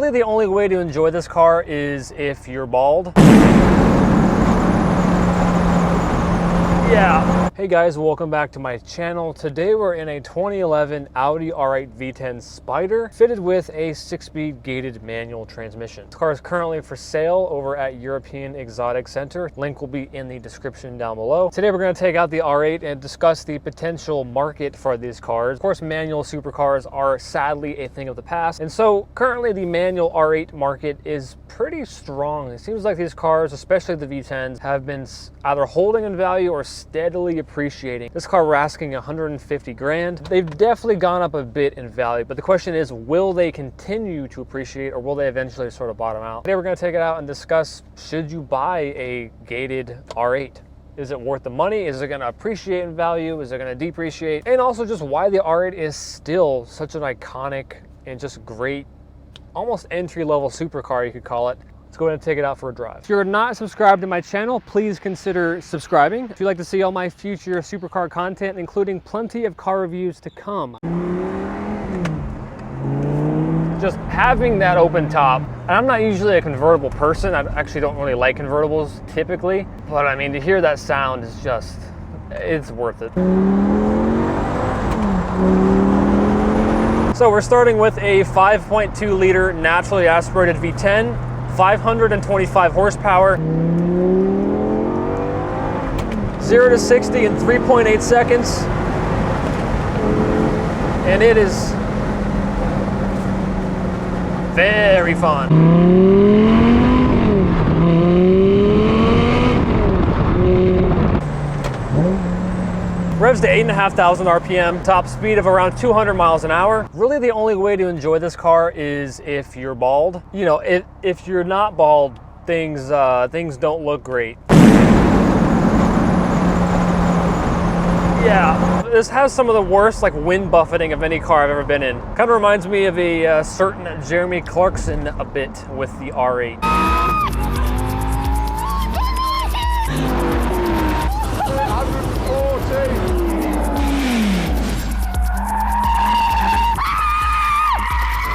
Really, the only way to enjoy this car is if you're bald. Yeah. Hey guys, welcome back to my channel. Today we're in a 2011 Audi R8 V10 Spyder fitted with a 6-speed gated manual transmission. This car is currently for sale over at European Exotic Center. Link will be in the description down below. Today we're going to take out the R8 and discuss the potential market for these cars. Of course, manual supercars are sadly a thing of the past, and so currently the manual R8 market is pretty strong. It seems like these cars, especially the V10s, have been either holding in value or steadily appreciating. This car we're asking 150 grand. They've definitely gone up a bit in value, but the question is, will they continue to appreciate or will they eventually sort of bottom out? Today we're going to take it out and discuss, should you buy a gated R8? Is it worth the money? Is it going to appreciate in value? Is it going to depreciate? And also just why the R8 is still such an iconic and just great, almost entry-level supercar, you could call it. Let's go ahead and take it out for a drive. If you're not subscribed to my channel, please consider subscribing. If you'd like to see all my future supercar content, including plenty of car reviews to come. Just having that open top, and I'm not usually a convertible person. I actually don't really like convertibles typically, but I mean, to hear that sound is just, it's worth it. So we're starting with a 5.2 liter naturally aspirated V10, 525 horsepower, 0 to 60 in 3.8 seconds, and it is very fun. Revs to 8,500 RPM, top speed of around 200 miles an hour. Really, the only way to enjoy this car is if you're bald. You know, if you're not bald, things don't look great. Yeah, this has some of the worst like wind buffeting of any car I've ever been in. Kind of reminds me of a certain Jeremy Clarkson a bit with the R8.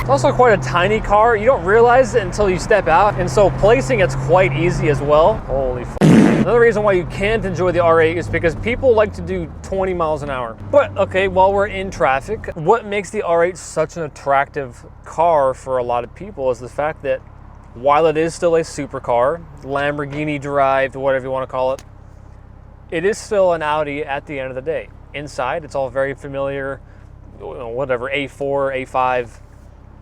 It's also quite a tiny car. You don't realize it until you step out, and so placing it's quite easy as well. Holy f***. Another reason why you can't enjoy the R8 is because people like to do 20 miles an hour. But okay, while we're in traffic, what makes the R8 such an attractive car for a lot of people is the fact that while it is still a supercar, Lamborghini derived, whatever you want to call it, it is still an Audi at the end of the day. Inside, it's all very familiar, whatever, A4, A5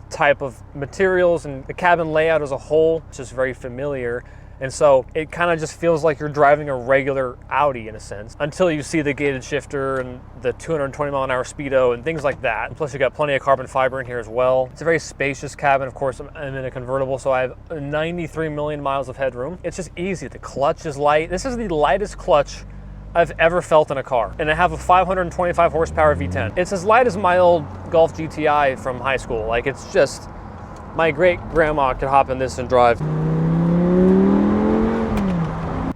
type of materials, and the cabin layout as a whole is just very familiar. And so it kind of just feels like you're driving a regular Audi in a sense, until you see the gated shifter and the 220 mile an hour speedo and things like that. And plus you got plenty of carbon fiber in here as well. It's a very spacious cabin. Of course, I'm in a convertible, so I have 93 million miles of headroom. It's just easy. The clutch is light. This is the lightest clutch I've ever felt in a car. And I have a 525 horsepower V10. It's as light as my old Golf GTI from high school. Like, it's just, my great grandma could hop in this and drive.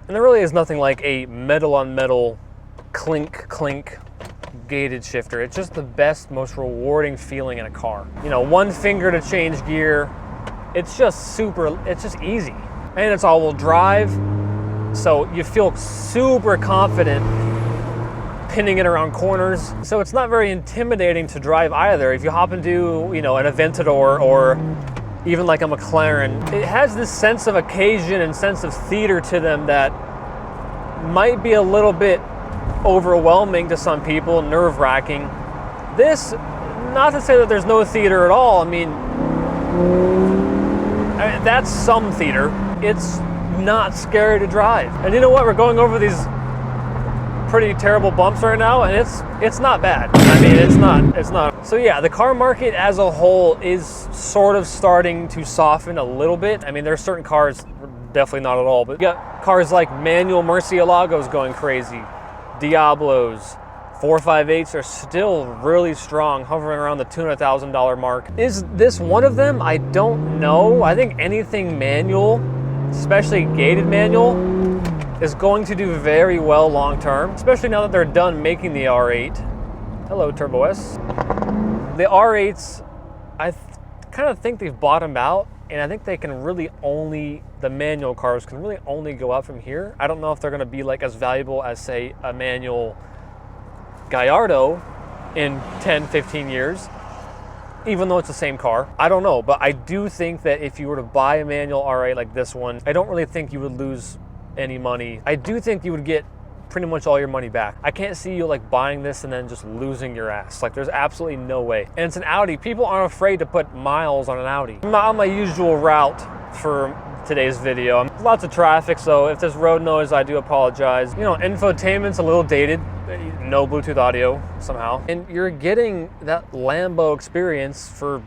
And there really is nothing like a metal on metal clink clink gated shifter. It's just the best, most rewarding feeling in a car. You know, one finger to change gear. It's just easy. And it's all-wheel drive. So you feel super confident pinning it around corners. So it's not very intimidating to drive either. If you hop into, you know, an Aventador or even like a McLaren, it has this sense of occasion and sense of theater to them that might be a little bit overwhelming to some people, nerve-wracking. This, not to say that there's no theater at all. I mean, that's some theater. It's not scary to drive. And you know what? We're going over these pretty terrible bumps right now, and it's not bad. I mean, it's not. So yeah, the car market as a whole is sort of starting to soften a little bit. I mean, there's certain cars, definitely not at all, but you got cars like manual Murcielagos going crazy, Diablos, 458s are still really strong, hovering around the $200,000 mark. Is this one of them? I don't know. I think anything manual, especially gated manual, is going to do very well long term, especially now that they're done making the R8. Hello, Turbo S. The R8s, I kind of think they've bottomed out. And I think they can really only, the manual cars can really only go up from here. I don't know if they're gonna be like as valuable as, say, a manual Gallardo in 10, 15 years, even though it's the same car. I don't know, but I do think that if you were to buy a manual R8 like this one, I don't really think you would lose any money. I do think you would get pretty much all your money back. I can't see you like buying this and then just losing your ass. Like, there's absolutely no way. And it's an Audi. People aren't afraid to put miles on an Audi. I'm not on my usual route for today's video. Lots of traffic, so if there's road noise, I do apologize. You know, infotainment's a little dated. No Bluetooth audio somehow. And you're getting that Lambo experience for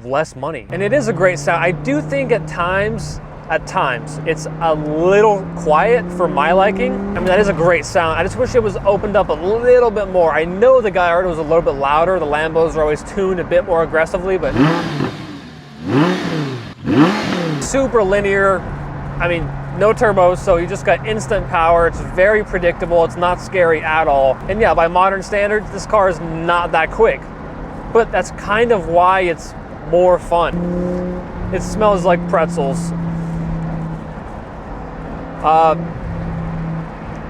less money. And it is a great sound. I do think at times it's a little quiet for my liking. I mean, that is a great sound. I just wish it was opened up a little bit more. I know the Gallardo was a little bit louder. The Lambos are always tuned a bit more aggressively, but super linear. I mean, no turbos, so you just got instant power. It's very predictable. It's not scary at all. And yeah, by modern standards, this car is not that quick, but that's kind of why it's more fun. It smells like pretzels.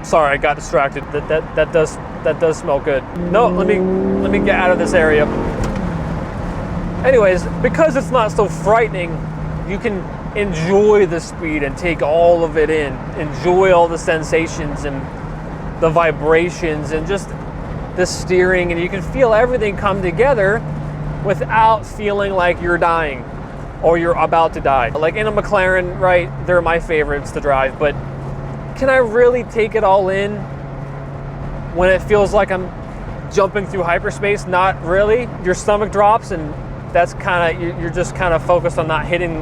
Sorry, I got distracted. That does smell good. No, let me get out of this area. Anyways, because it's not so frightening, you can enjoy the speed and take all of it in. Enjoy all the sensations and the vibrations and just the steering, and you can feel everything come together without feeling like you're dying or you're about to die. Like in a McLaren, right, they're my favorites to drive, but can I really take it all in when it feels like I'm jumping through hyperspace? Not really. Your stomach drops, and that's kind of, you're just kind of focused on not hitting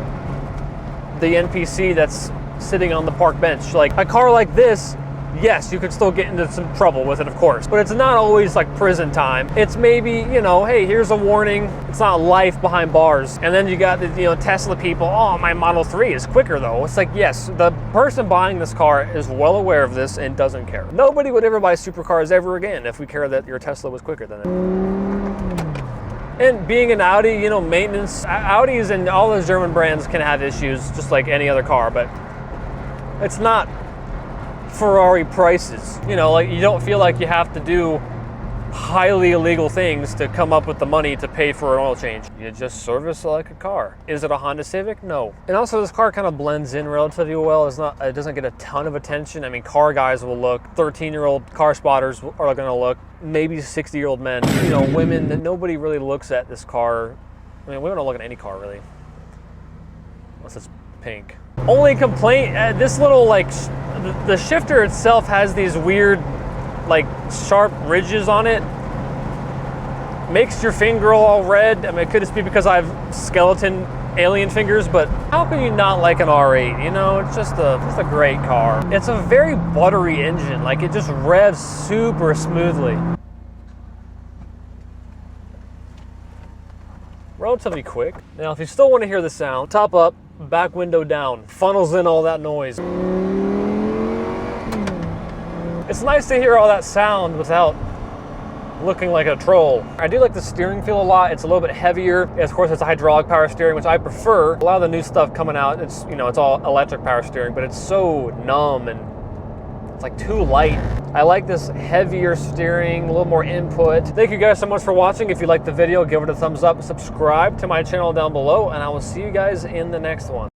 the NPC that's sitting on the park bench. Like a car like this, yes, you could still get into some trouble with it, of course, but it's not always like prison time. It's maybe, you know, hey, here's a warning. It's not life behind bars. And then you got the, you know, Tesla people, oh, my Model 3 is quicker though. It's like, yes, the person buying this car is well aware of this and doesn't care. Nobody would ever buy supercars ever again if we care that your Tesla was quicker than it. And being an Audi, you know, maintenance, Audis and all those German brands can have issues just like any other car, but it's not Ferrari prices. You know, like you don't feel like you have to do highly illegal things to come up with the money to pay for an oil change. You just service like a car. Is it a Honda Civic? No. And also this car kind of blends in relatively well. It doesn't get a ton of attention. I mean, car guys will look, 13-year-old car spotters are gonna look, maybe 60-year-old men, you know, women, that nobody really looks at this car. I mean, women don't look at any car really, unless it's pink. Only complaint, this little like, the shifter itself has these weird like sharp ridges on it. Makes your finger all red. I mean, it could just be because I have skeleton alien fingers, but how can you not like an R8? You know, it's just a great car. It's a very buttery engine. Like it just revs super smoothly. Relatively quick. Now, if you still want to hear the sound, top up, back window down, funnels in all that noise. It's nice to hear all that sound without looking like a troll. I do like the steering feel a lot. It's a little bit heavier. Of course, it's a hydraulic power steering, which I prefer. A lot of the new stuff coming out, it's, you know, it's all electric power steering, but it's so numb and it's like too light. I like this heavier steering, a little more input. Thank you guys so much for watching. If you liked the video, give it a thumbs up, subscribe to my channel down below, and I will see you guys in the next one.